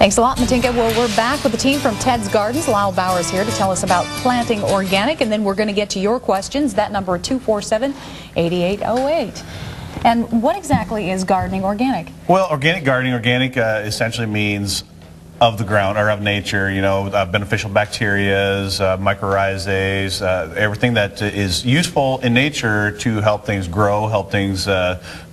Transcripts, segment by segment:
Thanks a lot, Matinka. Well, we're back with the team from Ted's Gardens. Lyle Bauer is here to tell us about planting organic, and then we're going to get to your questions. That number 247-8808. And what exactly is gardening organic? Well, gardening organic essentially means of the ground or of nature, you know, beneficial bacterias, mycorrhizas, everything that is useful in nature to help things grow, help things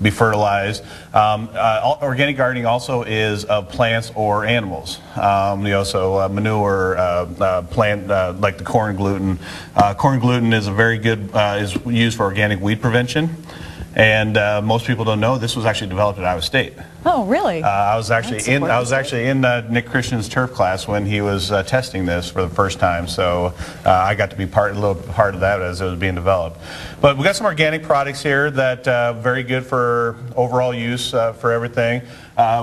be fertilized. Organic gardening also is of plants or animals, you know, so manure, plant like the corn gluten. Corn gluten is a very good, is used for organic weed prevention. And most people don't know this was actually developed at Iowa State. Oh, really? I was actually in Nick Christian's turf class when he was testing this for the first time. So I got to be a little part of that as it was being developed. But we got some organic products here that very good for overall use for everything.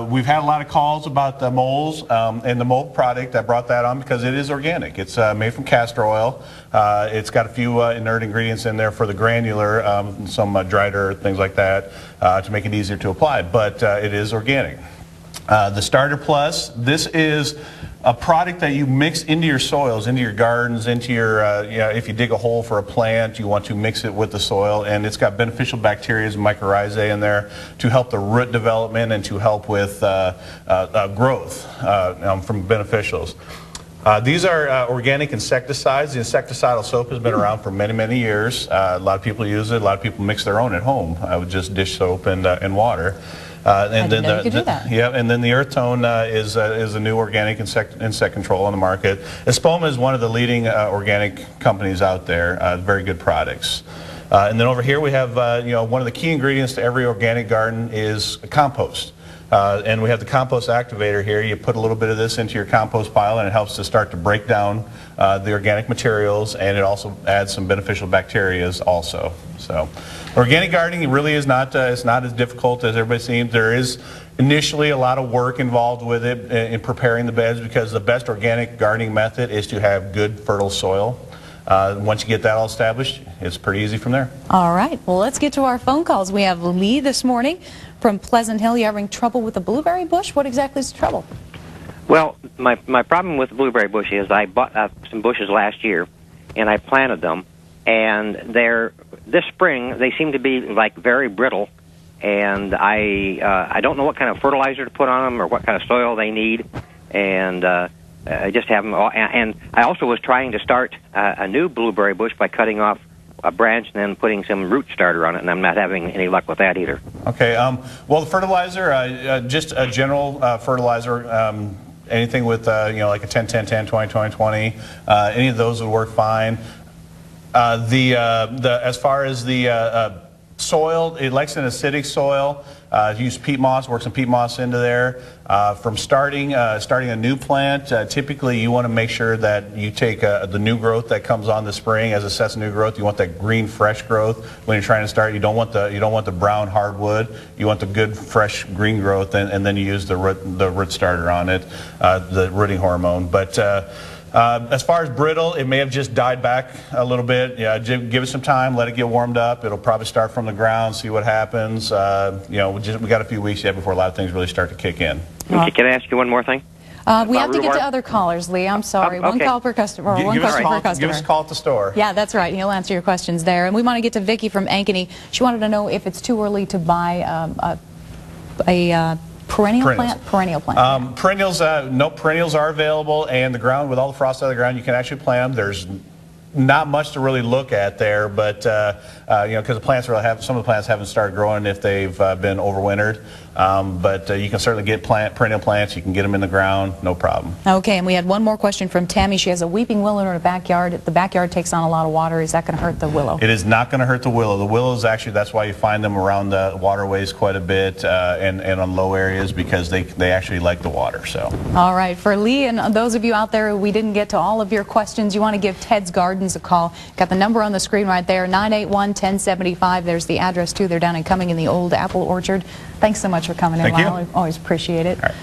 We've had a lot of calls about the moles and the mold product. I brought that on because it is organic. It's made from castor oil. It's got a few inert ingredients in there for the granular, some dried earth, things like that, to make it easier to apply. But it is organic. The Starter Plus, this is a product that you mix into your soils, into your gardens, into your, if you dig a hole for a plant, you want to mix it with the soil, and it's got beneficial bacteria and mycorrhizae in there to help the root development and to help with growth from beneficials. These are organic insecticides. The insecticidal soap has been around for many, many years. A lot of people use it. A lot of people mix their own at home with just dish soap and water. And then the Earth Tone is a new organic insect control on the market. Espoma is one of the leading organic companies out there. Very good products. And then over here we have one of the key ingredients to every organic garden is compost. And we have the compost activator here. You put a little bit of this into your compost pile and it helps to start to break down the organic materials, and it also adds some beneficial bacteria also. So organic gardening really is not, it's not as difficult as everybody seems. There is initially a lot of work involved with it in preparing the beds, because the best organic gardening method is to have good fertile soil. Once you get that all established, it's pretty easy from there. All right. Well, let's get to our phone calls. We have Lee this morning from Pleasant Hill. You're having trouble with the blueberry bush? What exactly is the trouble? Well, my problem with the blueberry bush is I bought some bushes last year, and I planted them, and this spring they seem to be like very brittle, and I don't know what kind of fertilizer to put on them or what kind of soil they need, and I just have them all, and I also was trying to start a new blueberry bush by cutting off a branch and then putting some root starter on it, and I'm not having any luck with that either. Okay. Well, the fertilizer, just a general fertilizer, anything with like a 10-10-10, 20-20-20, any of those would work fine. As far as the soil, it likes an acidic soil. Use peat moss, work some peat moss into there. From starting a new plant, typically you want to make sure that you take the new growth that comes on the spring as it sets new growth. You want that green, fresh growth when you're trying to start. You don't want the brown hardwood. You want the good, fresh green growth, and then you use the root starter on it, the rooting hormone. But as far as brittle, it may have just died back a little bit. Yeah, give it some time, let it get warmed up. It'll probably start from the ground, see what happens. We got a few weeks yet before a lot of things really start to kick in. Okay, can I ask you one more thing? We have to get to other callers, Lee. I'm sorry. Okay. One call per customer, or one question per customer. Give us a call at the store. Yeah, that's right. He'll answer your questions there. And we want to get to Vicki from Ankeny. She wanted to know if it's too early to buy a perennial plant? Perennial plant. Perennials, no, perennials are available, and the ground, with all the frost out of the ground, you can actually plant them. There's not much to really look at there, but because the plants some of the plants haven't started growing if they've been overwintered. But you can certainly get perennial plants. You can get them in the ground, no problem. Okay, and we had one more question from Tammy. She has a weeping willow in her backyard. The backyard takes on a lot of water. Is that going to hurt the willow? It is not going to hurt the willow. The willows, actually, that's why you find them around the waterways quite a bit and on low areas, because they actually like the water. So. All right, for Lee and those of you out there we didn't get to all of your questions, you want to give Ted's Gardens a call. Got the number on the screen right there, 981-1075. There's the address too. They're down and coming in the old apple orchard. Thanks so much for coming in, Lyle. I always appreciate it.